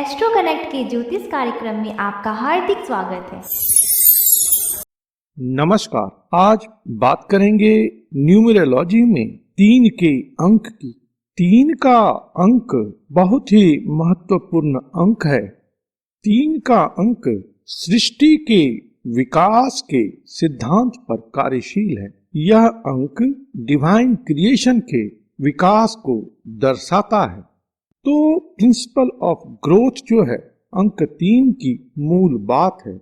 Astro connect के ज्योतिष कार्यक्रम में आपका हार्दिक स्वागत है। नमस्कार। आज बात करेंगे न्यूमरोलॉजी में 3 के अंक की। 3 का अंक बहुत ही महत्वपूर्ण अंक है। 3 का अंक सृष्टि के विकास के सिद्धांत पर कार्यशील है। यह अंक डिवाइन क्रिएशन के विकास को दर्शाता है। तो प्रिंसिपल ऑफ ग्रोथ जो है अंक 3 की मूल बात है।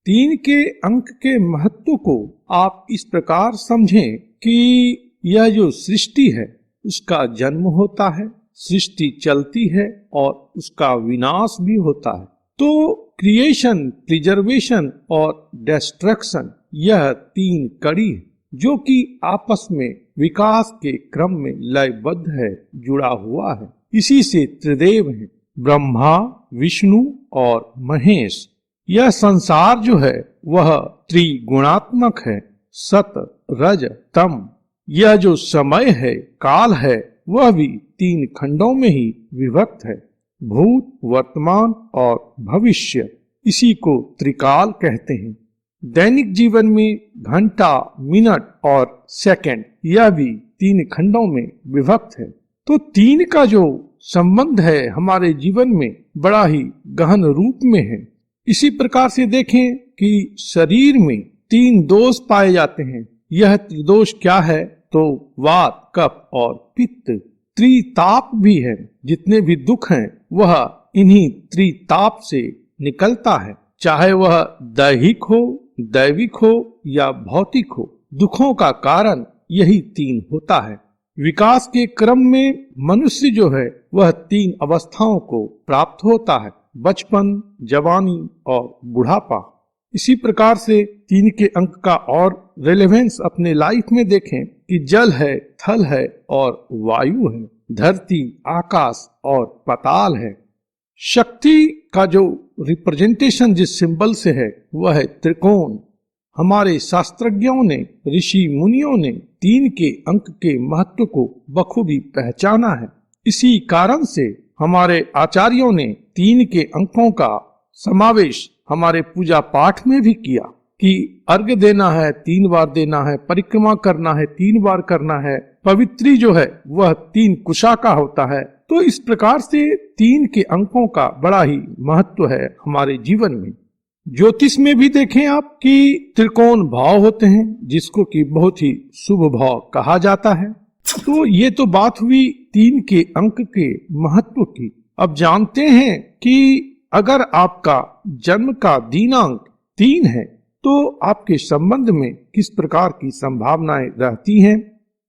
3 के अंक के महत्व को आप इस प्रकार समझें कि यह जो सृष्टि है उसका जन्म होता है, सृष्टि चलती है और उसका विनाश भी होता है। तो क्रिएशन, प्रिजर्वेशन और डिस्ट्रक्शन यह 3 कड़ी है जो कि आपस में विकास के क्रम में लयबद्ध है, जुड़ा हुआ है। इसी से त्रिदेव हैं, ब्रह्मा, विष्णु और महेश। यह संसार जो है वह त्रिगुणात्मक है, सत, रज, तम। यह जो समय है, काल है, वह भी 3 खंडों में ही विभक्त है, भूत, वर्तमान और भविष्य। इसी को त्रिकाल कहते हैं। दैनिक जीवन में घंटा, मिनट और सेकंड यह भी 3 खंडों में विभक्त है। तो 3 का जो संबंध है हमारे जीवन में बड़ा ही गहन रूप में है। इसी प्रकार से देखें कि शरीर में 3 दोष पाए जाते हैं। यह त्रिदोष क्या है? तो वात, कफ और पित्त। त्रिताप भी है। जितने भी दुख हैं वह इन्हीं त्रिताप से निकलता है, चाहे वह दैहिक हो, दैविक हो या भौतिक हो। दुखों का कारण यही 3 होता है। विकास के क्रम में मनुष्य जो है वह 3 अवस्थाओं को प्राप्त होता है, बचपन, जवानी और बुढ़ापा। इसी प्रकार से 3 के अंक का और रेलेवेंस अपने लाइफ में देखें कि जल है, थल है और वायु है, धरती, आकाश और पाताल है। शक्ति का जो रिप्रेजेंटेशन जिस सिंबल से है वह है त्रिकोण। हमारे शास्त्रज्ञों ने, ऋषि मुनियों ने 3 के अंक के महत्व को बखूबी पहचाना है। इसी कारण से हमारे आचार्यों ने 3 के अंकों का समावेश हमारे पूजा पाठ में भी किया कि अर्घ्य देना है 3 बार देना है, परिक्रमा करना है 3 बार करना है, पवित्री जो है वह 3 कुशा का होता है। तो इस प्रकार से 3 के अंकों का बड़ा ही महत्व है हमारे जीवन में। ज्योतिष में भी देखें आप कि त्रिकोण भाव होते हैं जिसको कि बहुत ही शुभ भाव कहा जाता है। तो ये तो बात हुई 3 के अंक के महत्व की। अब जानते हैं कि अगर आपका जन्म का दिनांक 3 है तो आपके संबंध में किस प्रकार की संभावनाएं रहती हैं।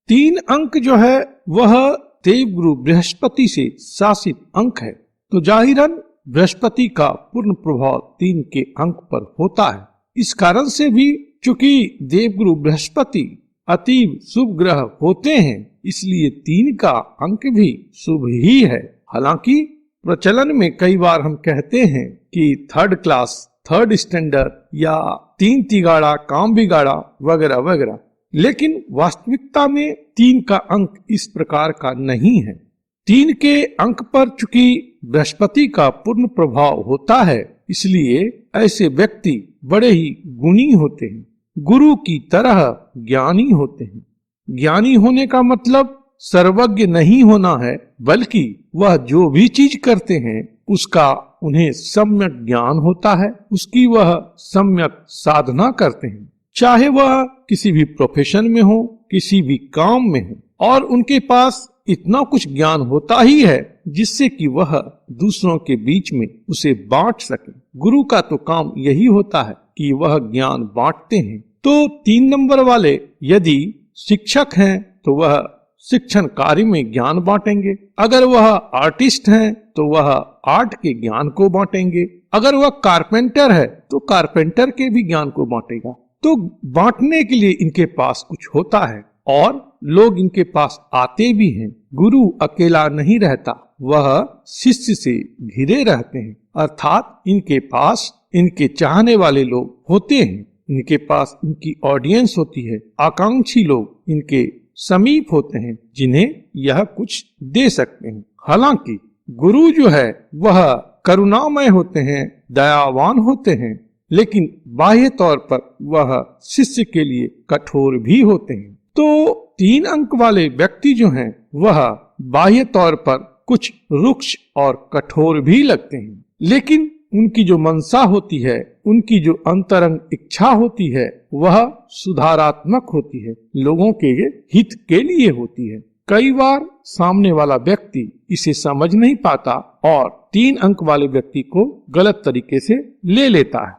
3 अंक जो है वह देवगुरु बृहस्पति से शासित अंक है। तो जाहिरन बृहस्पति का पूर्ण प्रभाव 3 के अंक पर होता है। इस कारण से भी चूंकि देवगुरु बृहस्पति अतीव शुभ ग्रह होते हैं, इसलिए 3 का अंक भी शुभ ही है। हालांकि प्रचलन में कई बार हम कहते हैं कि 3rd क्लास, 3rd स्टैंडर्ड या 3 तिगाड़ा, काम बिगाड़ा वगैरह वगैरह, लेकिन वास्तविकता में 3 का अंक इस प्रकार का नहीं है। 3 के अंक पर चूंकि बृहस्पति का पूर्ण प्रभाव होता है, इसलिए ऐसे व्यक्ति बड़े ही गुणी होते हैं, गुरु की तरह ज्ञानी होते हैं। ज्ञानी होने का मतलब सर्वज्ञ नहीं होना है, बल्कि वह जो भी चीज करते हैं उसका उन्हें सम्यक ज्ञान होता है, उसकी वह सम्यक साधना करते हैं, चाहे वह किसी भी प्रोफेशन में हो, किसी भी काम में हो, और उनके पास इतना कुछ ज्ञान होता ही है जिससे कि वह दूसरों के बीच में उसे बांट सके। गुरु का तो काम यही होता है कि वह ज्ञान बांटते हैं। तो 3 नंबर वाले यदि शिक्षक हैं तो वह शिक्षण कार्य में ज्ञान बांटेंगे। अगर वह आर्टिस्ट हैं तो वह आर्ट के ज्ञान को बांटेंगे। अगर वह कारपेंटर है तो कारपेंटर के भी ज्ञान को बांटेगा। तो बांटने के लिए इनके पास कुछ होता है और लोग इनके पास आते भी हैं। गुरु अकेला नहीं रहता, वह शिष्य से घिरे रहते हैं, अर्थात इनके पास इनके चाहने वाले लोग होते हैं, इनके पास इनकी ऑडियंस होती है, आकांक्षी लोग इनके समीप होते हैं जिन्हें यह कुछ दे सकते हैं। हालांकि गुरु जो है वह करुणामय होते हैं, दयावान होते हैं, लेकिन बाह्य तौर पर वह शिष्य के लिए कठोर भी होते हैं। तो 3 अंक वाले व्यक्ति जो हैं वह बाह्य तौर पर कुछ रुक्ष और कठोर भी लगते हैं, लेकिन उनकी जो मंशा होती है, उनकी जो अंतरंग इच्छा होती है, वह सुधारात्मक होती है, लोगों के हित के लिए होती है। कई बार सामने वाला व्यक्ति इसे समझ नहीं पाता और 3 अंक वाले व्यक्ति को गलत तरीके से ले लेता है,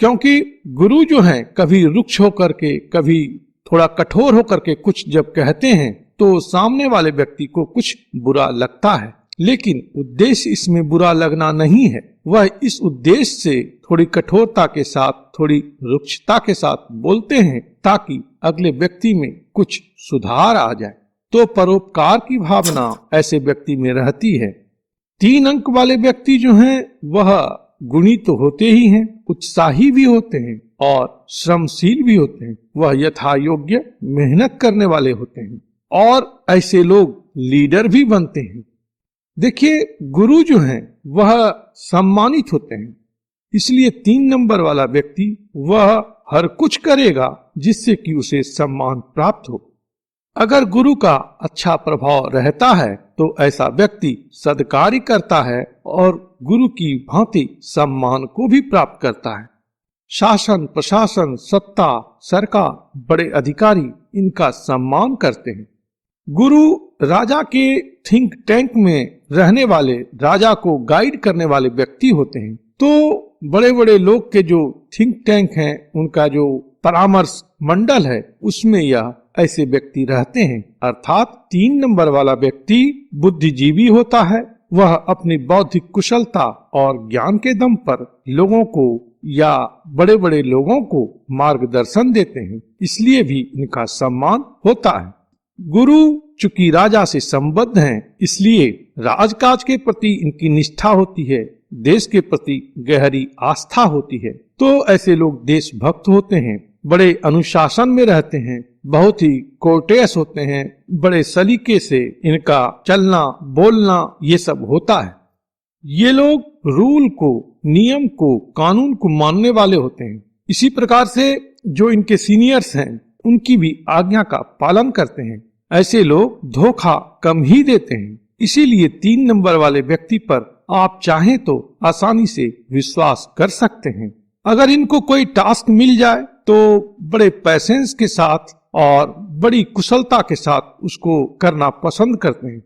क्योंकि गुरु जो हैं कभी रुक्ष होकर के, कभी थोड़ा कठोर होकर के कुछ जब कहते हैं तो सामने वाले व्यक्ति को कुछ बुरा लगता है, लेकिन उद्देश्य इसमें बुरा लगना नहीं है। वह इस उद्देश्य से थोड़ी कठोरता के साथ, थोड़ी रुक्षता के साथ बोलते हैं ताकि अगले व्यक्ति में कुछ सुधार आ जाए। तो परोपकार की भावना ऐसे व्यक्ति में रहती है। 3 अंक वाले व्यक्ति जो हैं वह गुणी तो होते ही हैं, उत्साही भी होते हैं और श्रमशील भी होते हैं। वह यथा योग्य मेहनत करने वाले होते हैं और ऐसे लोग लीडर भी बनते हैं। देखिए, गुरु जो हैं वह सम्मानित होते हैं, इसलिए 3 नंबर वाला व्यक्ति वह हर कुछ करेगा जिससे कि उसे सम्मान प्राप्त हो। अगर गुरु का अच्छा प्रभाव रहता है तो ऐसा व्यक्ति सद्कार्य करता है और गुरु की भांति सम्मान को भी प्राप्त करता है। शासन, प्रशासन, सत्ता, सरकार, बड़े अधिकारी इनका सम्मान करते हैं। गुरु राजा के थिंक टैंक में रहने वाले, राजा को गाइड करने वाले व्यक्ति होते हैं। तो बड़े बड़े लोग के जो थिंक टैंक हैं, उनका जो परामर्श मंडल है, उसमें यह ऐसे व्यक्ति रहते हैं। अर्थात 3 नंबर वाला व्यक्ति बुद्धिजीवी होता है। वह अपनी बौद्धिक कुशलता और ज्ञान के दम पर लोगों को या बड़े बड़े लोगों को मार्गदर्शन देते हैं, इसलिए भी इनका सम्मान होता है। गुरु चूंकि राजा से संबद्ध हैं, इसलिए राजकाज के प्रति इनकी निष्ठा होती है, देश के प्रति गहरी आस्था होती है। तो ऐसे लोग देशभक्त होते हैं, बड़े अनुशासन में रहते हैं, बहुत ही कोर्टेस होते हैं, बड़े सलीके से इनका चलना बोलना ये सब होता है। ये लोग रूल को, नियम को, कानून को मानने वाले होते हैं। इसी प्रकार से जो इनके सीनियर्स हैं उनकी भी आज्ञा का पालन करते हैं। ऐसे लोग धोखा कम ही देते हैं, इसीलिए 3 नंबर वाले व्यक्ति पर आप चाहें तो आसानी से विश्वास कर सकते हैं। अगर इनको कोई टास्क मिल जाए तो बड़े पैसेंस के साथ और बड़ी कुशलता के साथ उसको करना पसंद करते हैं।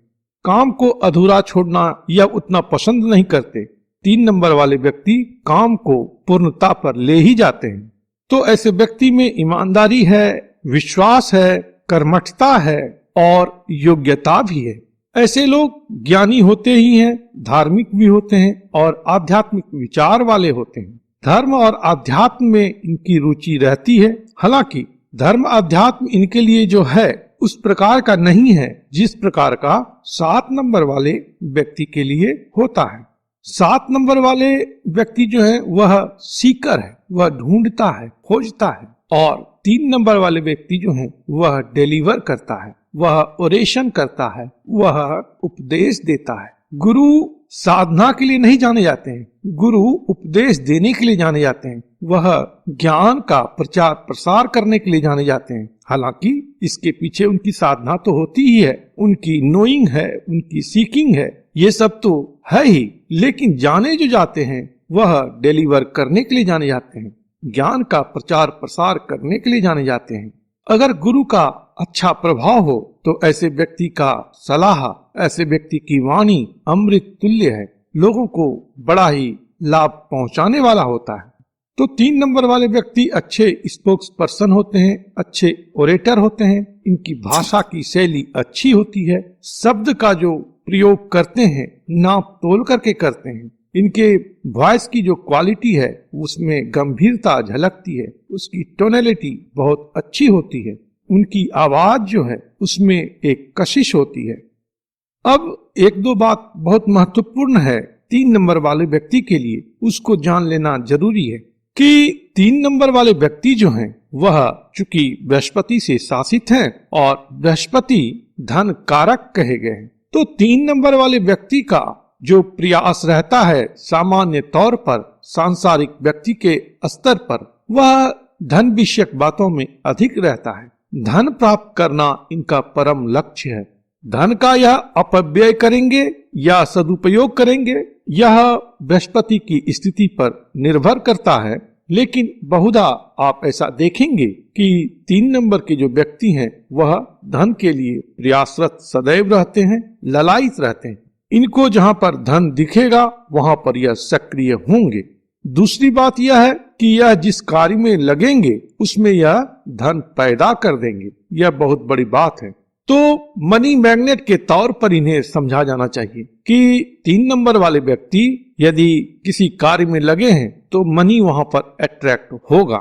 काम को अधूरा छोड़ना या उतना पसंद नहीं करते। 3 नंबर वाले व्यक्ति काम को पूर्णता पर ले ही जाते हैं। तो ऐसे व्यक्ति में ईमानदारी है, विश्वास है, कर्मठता है और योग्यता भी है। ऐसे लोग ज्ञानी होते ही हैं, धार्मिक भी होते हैं और आध्यात्मिक विचार वाले होते हैं। धर्म और आध्यात्म में इनकी रुचि रहती है। हालांकि धर्म अध्यात्म इनके लिए जो है उस प्रकार का नहीं है जिस प्रकार का 7 नंबर वाले व्यक्ति के लिए होता है। 7 नंबर वाले व्यक्ति जो है वह सीकर है, वह ढूंढता है, खोजता है। और 3 नंबर वाले व्यक्ति जो है वह डिलीवर करता है, वह ओरेशन करता है, वह उपदेश देता है। गुरु साधना के लिए नहीं जाने जाते हैं, गुरु उपदेश देने के लिए जाने जाते हैं। वह ज्ञान का प्रचार प्रसार करने के लिए जाने जाते हैं। हालांकि इसके पीछे उनकी साधना तो होती ही है, उनकी नोइंग है, उनकी सीकिंग है, ये सब तो है ही। लेकिन जाने जो जाते हैं वह डिलीवर करने के लिए जाने जाते हैं, ज्ञान का प्रचार प्रसार करने के लिए जाने जाते हैं। अगर गुरु का अच्छा प्रभाव हो तो ऐसे व्यक्ति का सलाह, ऐसे व्यक्ति की वाणी अमृत तुल्य है, लोगों को बड़ा ही लाभ पहुंचाने वाला होता है। तो 3 नंबर वाले व्यक्ति अच्छे स्पोक्स पर्सन होते हैं, अच्छे ओरेटर होते हैं। इनकी भाषा की शैली अच्छी होती है, शब्द का जो प्रयोग करते हैं नाप तोल करके करते हैं। इनके वॉइस की जो क्वालिटी है उसमें गंभीरता झलकती है, उसकी टोनैलिटी बहुत अच्छी होती है, उनकी आवाज जो है उसमें एक कशिश होती है। अब 1-2 बात बहुत महत्वपूर्ण है 3 नंबर वाले व्यक्ति के लिए, उसको जान लेना जरूरी है कि 3 नंबर वाले व्यक्ति जो हैं वह चूंकि बृहस्पति से शासित हैं और बृहस्पति धन कारक कहे गए हैं, तो 3 नंबर वाले व्यक्ति का जो प्रयास रहता है सामान्य तौर पर सांसारिक व्यक्ति के स्तर पर, वह धन विषयक बातों में अधिक रहता है। धन प्राप्त करना इनका परम लक्ष्य है। धन का यह अपव्यय करेंगे या सदुपयोग करेंगे, यह बृहस्पति की स्थिति पर निर्भर करता है। लेकिन बहुधा आप ऐसा देखेंगे कि 3 नंबर के जो व्यक्ति हैं वह धन के लिए प्रयासरत सदैव रहते हैं, ललायित रहते हैं। इनको जहां पर धन दिखेगा वहां पर यह सक्रिय होंगे। दूसरी बात यह है कि यह जिस कार्य में लगेंगे उसमें यह धन पैदा कर देंगे। यह बहुत बड़ी बात है। तो मनी मैग्नेट के तौर पर इन्हें समझा जाना चाहिए कि 3 नंबर वाले व्यक्ति यदि किसी कार्य में लगे हैं तो मनी वहां पर अट्रैक्ट होगा।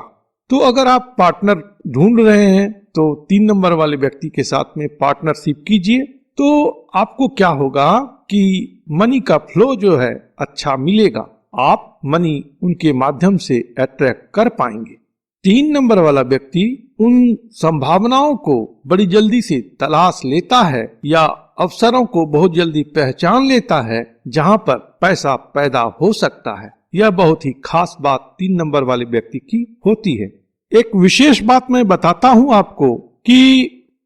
तो अगर आप पार्टनर ढूंढ रहे हैं तो 3 नंबर वाले व्यक्ति के साथ में पार्टनरशिप कीजिए, तो आपको क्या होगा कि मनी का फ्लो जो है अच्छा मिलेगा। आप मनी उनके माध्यम से अट्रैक्ट कर पाएंगे। 3 नंबर वाला व्यक्ति उन संभावनाओं को बड़ी जल्दी से तलाश लेता है या अवसरों को बहुत जल्दी पहचान लेता है जहां पर पैसा पैदा हो सकता है। यह बहुत ही खास बात 3 नंबर वाले व्यक्ति की होती है। एक विशेष बात मैं बताता हूं आपको कि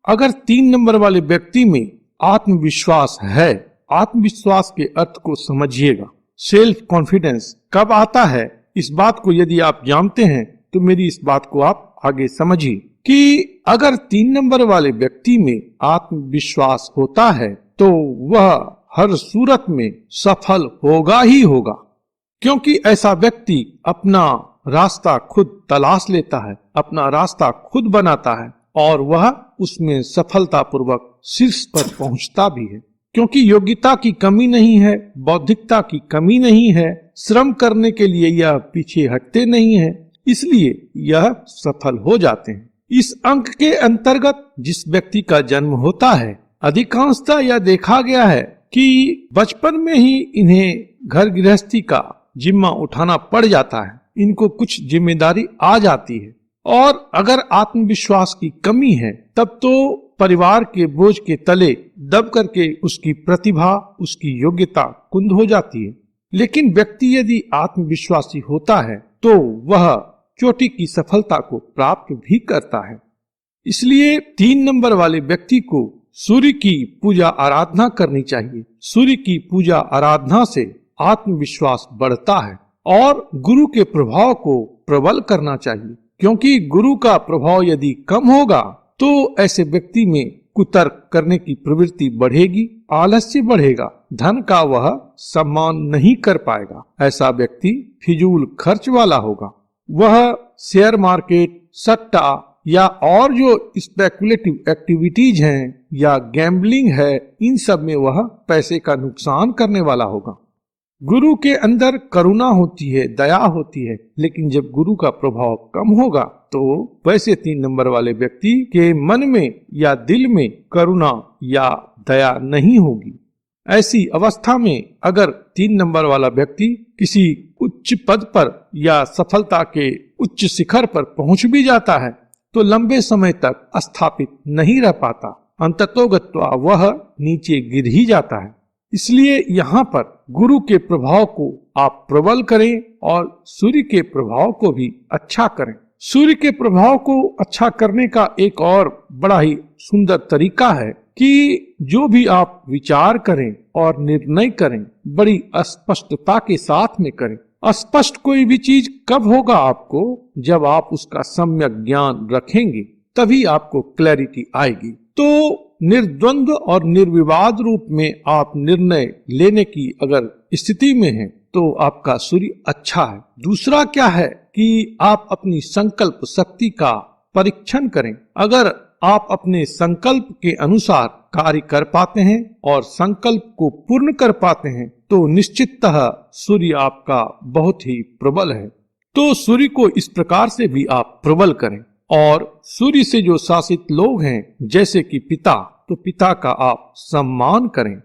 अगर 3 नंबर वाले व्यक्ति में आत्मविश्वास है, आत्मविश्वास के अर्थ को समझिएगा। सेल्फ कॉन्फिडेंस कब आता है, इस बात को यदि आप जानते हैं तो मेरी इस बात को आप आगे समझिए कि अगर 3 नंबर वाले व्यक्ति में आत्मविश्वास होता है तो वह हर सूरत में सफल होगा ही होगा, क्योंकि ऐसा व्यक्ति अपना रास्ता खुद तलाश लेता है, अपना रास्ता खुद बनाता है और वह उसमें सफलतापूर्वक शीर्ष पर पहुंचता भी है। क्योंकि योग्यता की कमी नहीं है, बौद्धिकता की कमी नहीं है, श्रम करने के लिए यह पीछे हटते नहीं है, इसलिए यह सफल हो जाते हैं। इस अंक के अंतर्गत जिस व्यक्ति का जन्म होता है, अधिकांशतः यह देखा गया है कि बचपन में ही इन्हें घर गृहस्थी का जिम्मा उठाना पड़ जाता है, इनको कुछ जिम्मेदारी आ जाती है। और अगर आत्मविश्वास की कमी है तब तो परिवार के बोझ के तले दब करके उसकी प्रतिभा, उसकी योग्यता कुंद हो जाती है। लेकिन व्यक्ति यदि आत्मविश्वासी होता है तो वह चोटी की सफलता को प्राप्त भी करता है। इसलिए 3 नंबर वाले व्यक्ति को सूर्य की पूजा आराधना करनी चाहिए। सूर्य की पूजा आराधना से आत्मविश्वास बढ़ता है और गुरु के प्रभाव को प्रबल करना चाहिए, क्योंकि गुरु का प्रभाव यदि कम होगा तो ऐसे व्यक्ति में कुतर्क करने की प्रवृत्ति बढ़ेगी, आलस्य बढ़ेगा, धन का वह सम्मान नहीं कर पाएगा। ऐसा व्यक्ति फिजूल खर्च वाला होगा। वह शेयर मार्केट, सट्टा या और जो स्पेकुलेटिव एक्टिविटीज हैं या गैम्बलिंग है, इन सब में वह पैसे का नुकसान करने वाला होगा। गुरु के अंदर करुणा होती है, दया होती है, लेकिन जब गुरु का प्रभाव कम होगा तो वैसे 3 नंबर वाले व्यक्ति के मन में या दिल में करुणा या दया नहीं होगी। ऐसी अवस्था में अगर 3 नंबर वाला व्यक्ति किसी उच्च पद पर या सफलता के उच्च शिखर पर पहुंच भी जाता है तो लंबे समय तक स्थापित नहीं रह पाता, अंततोगत्वा वह नीचे गिर ही जाता है। इसलिए यहाँ पर गुरु के प्रभाव को आप प्रबल करें और सूर्य के प्रभाव को भी अच्छा करें। सूर्य के प्रभाव को अच्छा करने का एक और बड़ा ही सुंदर तरीका है कि जो भी आप विचार करें और निर्णय करें, बड़ी स्पष्टता के साथ में करें। स्पष्ट कोई भी चीज कब होगा आपको, जब आप उसका सम्यक ज्ञान रखेंगे, तभी आपको क्लैरिटी आएगी। तो निर्द्वंद्व और निर्विवाद रूप में आप निर्णय लेने की अगर स्थिति में हैं तो आपका सूर्य अच्छा है। दूसरा क्या है कि आप अपनी संकल्प शक्ति का परीक्षण करें। अगर आप अपने संकल्प के अनुसार कार्य कर पाते हैं और संकल्प को पूर्ण कर पाते हैं तो निश्चिततः सूर्य आपका बहुत ही प्रबल है। तो सूर्य को इस प्रकार से भी आप प्रबल करें। और सूर्य से जो शासित लोग हैं जैसे कि पिता, तो पिता का आप सम्मान करें।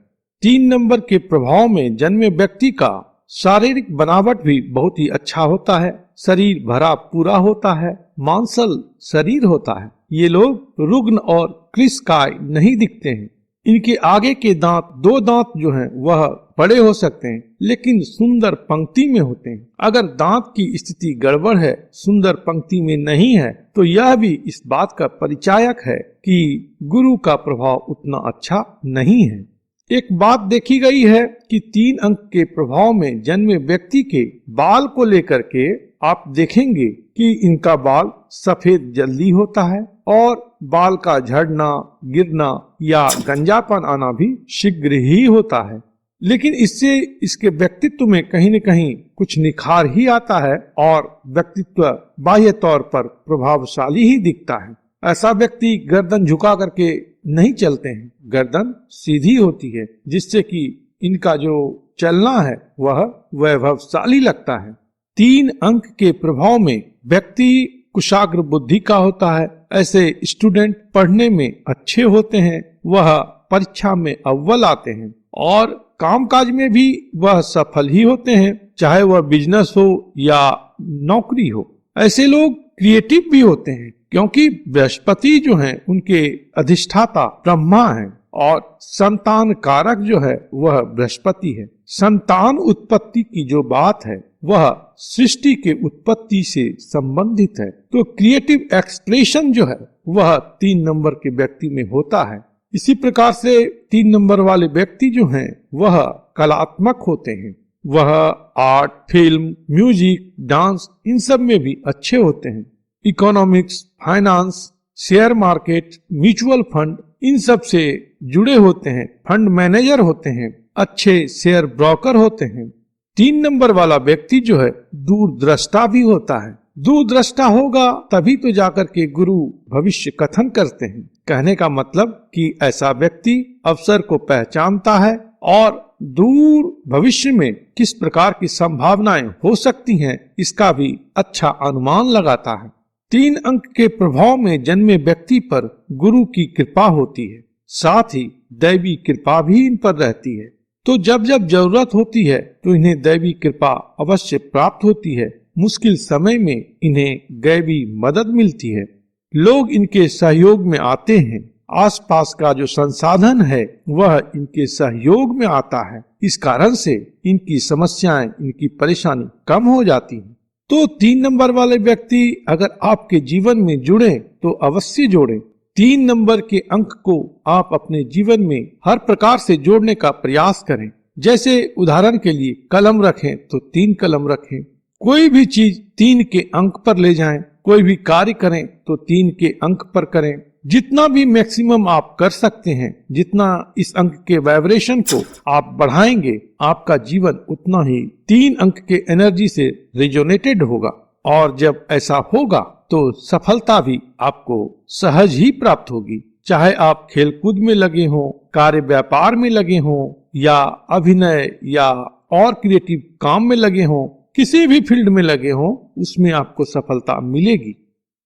3 नंबर के प्रभाव में जन्मे व्यक्ति का शारीरिक बनावट भी बहुत ही अच्छा होता है। शरीर भरा पूरा होता है, मांसल शरीर होता है। ये लोग रुग्ण और कृशकाय नहीं दिखते हैं। इनके आगे के दांत, 2 दांत जो हैं वह बड़े हो सकते हैं लेकिन सुंदर पंक्ति में होते हैं। अगर दांत की स्थिति गड़बड़ है, सुंदर पंक्ति में नहीं है, तो यह भी इस बात का परिचायक है कि गुरु का प्रभाव उतना अच्छा नहीं है। एक बात देखी गई है कि 3 अंक के प्रभाव में जन्मे व्यक्ति के बाल को लेकर के आप देखेंगे कि इनका बाल सफेद जल्दी होता है और बाल का झड़ना, गिरना या गंजापन आना भी शीघ्र ही होता है। लेकिन इससे इसके व्यक्तित्व में कहीं न कहीं कुछ निखार ही आता है और व्यक्तित्व बाह्य तौर पर प्रभावशाली ही दिखता है। ऐसा व्यक्ति गर्दन झुका करके नहीं चलते हैं, गर्दन सीधी होती है, जिससे कि इनका जो चलना है वह वैभवशाली लगता है। 3 अंक के प्रभाव में व्यक्ति कुशाग्र बुद्धि का होता है। ऐसे स्टूडेंट पढ़ने में अच्छे होते हैं, वह परीक्षा में अव्वल आते हैं और कामकाज में भी वह सफल ही होते हैं, चाहे वह बिजनेस हो या नौकरी हो। ऐसे लोग क्रिएटिव भी होते हैं क्योंकि बृहस्पति जो हैं उनके अधिष्ठाता ब्रह्मा हैं और संतान कारक जो है वह बृहस्पति है। संतान उत्पत्ति की जो बात है वह सृष्टि के उत्पत्ति से संबंधित है। तो क्रिएटिव एक्सप्रेशन जो है वह 3 नंबर के व्यक्ति में होता है। इसी प्रकार से 3 नंबर वाले व्यक्ति जो हैं वह कलात्मक होते हैं। वह आर्ट, फिल्म, म्यूजिक, डांस इन सब में भी अच्छे होते हैं। Economics, finance, share market, mutual fund in सब से जुड़े होते हैं। फंड मैनेजर होते हैं, अच्छे शेयर ब्रोकर होते हैं। 3 नंबर वाला व्यक्ति जो है दूरदृष्टा भी होता है। दूरदृष्टा होगा तभी तो जाकर के गुरु भविष्य कथन करते हैं। कहने का मतलब कि ऐसा व्यक्ति अवसर को पहचानता है और दूर भविष्य में किस प्रकार की संभावनाएं हो सकती हैं इसका भी अच्छा अनुमान लगाता है। 3 अंक के प्रभाव में जन्मे व्यक्ति पर गुरु की कृपा होती है, साथ ही दैवी कृपा भी इन पर रहती है। तो जब जब जरूरत होती है तो इन्हें दैवी कृपा अवश्य प्राप्त होती है। मुश्किल समय में इन्हें दैवी मदद मिलती है। लोग इनके सहयोग में आते हैं। आसपास का जो संसाधन है वह इनके सहयोग में आता है। इस कारण से इनकी समस्याएं, इनकी परेशानी कम हो जाती है। तो 3 नंबर वाले व्यक्ति अगर आपके जीवन में जुड़े तो अवश्य जोड़े। 3 नंबर के अंक को आप अपने जीवन में हर प्रकार से जोड़ने का प्रयास करें। जैसे उदाहरण के लिए कलम रखें तो 3 कलम रखें। कोई भी चीज 3 के अंक पर ले जाएं। कोई भी कार्य करें तो 3 के अंक पर करें। जितना भी मैक्सिमम आप कर सकते हैं, जितना इस अंक के वाइब्रेशन को आप बढ़ाएंगे, आपका जीवन उतना ही 3 अंक के एनर्जी से रिजोनेटेड होगा। और जब ऐसा होगा तो सफलता भी आपको सहज ही प्राप्त होगी। चाहे आप खेलकूद में लगे हों, कार्य व्यापार में लगे हों या अभिनय या और क्रिएटिव काम में लगे हों, किसी भी फील्ड में लगे हों, उसमें आपको सफलता मिलेगी।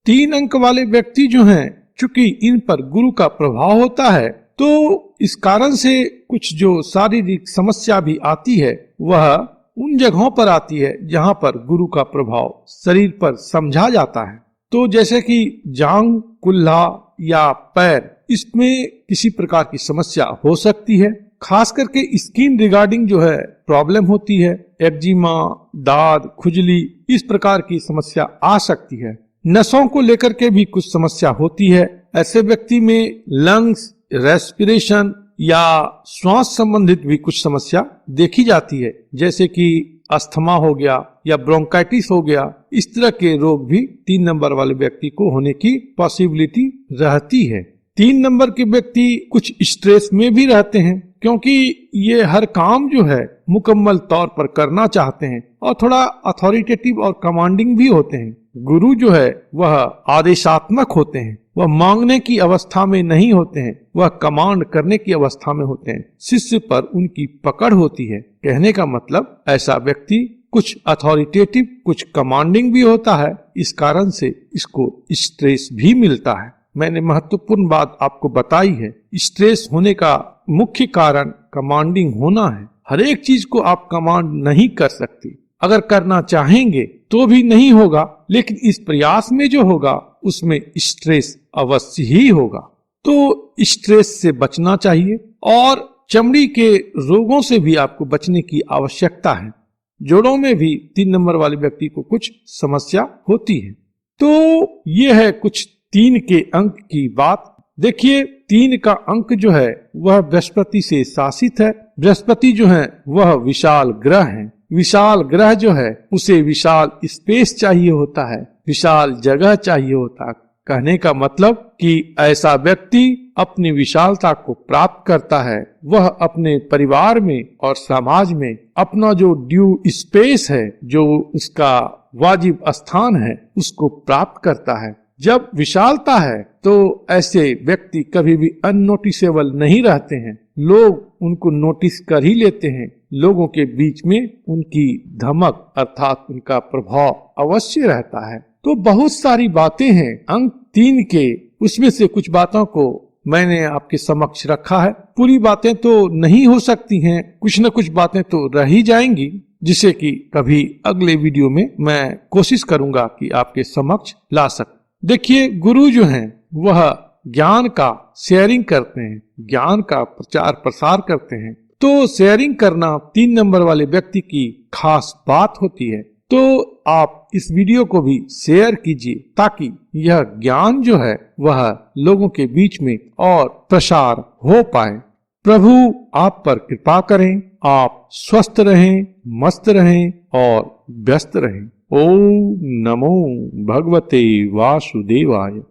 3 अंक वाले व्यक्ति जो हैं, चूंकि इन पर गुरु का प्रभाव होता है तो इस कारण से कुछ जो शारीरिक समस्या भी आती है वह उन जगहों पर आती है जहां पर गुरु का प्रभाव शरीर पर समझा जाता है। तो जैसे कि जांघ, कुल्हा या पैर, इसमें किसी प्रकार की समस्या हो सकती है। खास करके स्किन रिगार्डिंग जो है प्रॉब्लम होती है। एक्जिमा, दाद, खुजली इस प्रकार की समस्या आ सकती है। नसों को लेकर के भी कुछ समस्या होती है। ऐसे व्यक्ति में लंग्स, रेस्पिरेशन या श्वास संबंधित भी कुछ समस्या देखी जाती है, जैसे कि अस्थमा हो गया या ब्रोंकाइटिस हो गया। इस तरह के रोग भी 3 नंबर वाले व्यक्ति को होने की पॉसिबिलिटी रहती है। 3 नंबर के व्यक्ति कुछ स्ट्रेस में भी रहते हैं क्योंकि ये हर काम जो है मुकम्मल तौर पर करना चाहते हैं और थोड़ा अथॉरिटेटिव और कमांडिंग भी होते हैं। गुरु जो है वह आदेशात्मक होते हैं। वह मांगने की अवस्था में नहीं होते हैं, वह कमांड करने की अवस्था में होते हैं। शिष्य पर उनकी पकड़ होती है। कहने का मतलब ऐसा व्यक्ति कुछ अथॉरिटेटिव, कुछ कमांडिंग भी होता है। इस कारण से इसको स्ट्रेस भी मिलता है। मैंने महत्वपूर्ण बात आपको बताई है। स्ट्रेस होने का मुख्य कारण कमांडिंग होना है। हर एक चीज को आप कमांड नहीं कर सकते। अगर करना चाहेंगे तो भी नहीं होगा, लेकिन इस प्रयास में जो होगा उसमें स्ट्रेस अवश्य ही होगा। तो स्ट्रेस से बचना चाहिए और चमड़ी के रोगों से भी आपको बचने की आवश्यकता है। जोड़ों में भी 3 नंबर वाले व्यक्ति को कुछ समस्या होती है। तो ये है कुछ 3 के अंक की बात। देखिए 3 का अंक जो है वह बृहस्पति से शासित है। बृहस्पति जो है वह विशाल ग्रह है। विशाल ग्रह जो है उसे विशाल स्पेस चाहिए होता है, विशाल जगह चाहिए होता है। कहने का मतलब कि ऐसा व्यक्ति अपनी विशालता को प्राप्त करता है, वह अपने परिवार में और समाज में अपना जो ड्यू स्पेस है, जो उसका वाजिब स्थान है, उसको प्राप्त करता है। जब विशालता है तो ऐसे व्यक्ति कभी भी अननोटिसेबल नहीं रहते हैं, लोग उनको नोटिस कर ही लेते हैं। लोगों के बीच में उनकी धमक अर्थात उनका प्रभाव अवश्य रहता है। तो बहुत सारी बातें हैं अंक 3 के, उसमें से कुछ बातों को मैंने आपके समक्ष रखा है। पूरी बातें तो नहीं हो सकती हैं, कुछ न कुछ बातें तो रह ही जाएंगी, जिसे कि कभी अगले वीडियो में मैं कोशिश करूंगा कि आपके समक्ष ला सकूं। देखिए गुरु जो हैं वह ज्ञान का शेयरिंग करते हैं, ज्ञान का प्रचार प्रसार करते हैं। तो शेयरिंग करना 3 नंबर वाले व्यक्ति की खास बात होती है। तो आप इस वीडियो को भी शेयर कीजिए ताकि यह ज्ञान जो है वह लोगों के बीच में और प्रसार हो पाए। प्रभु आप पर कृपा करें, आप स्वस्थ रहें, मस्त रहें और व्यस्त रहें। ओम नमो भगवते वासुदेवाय।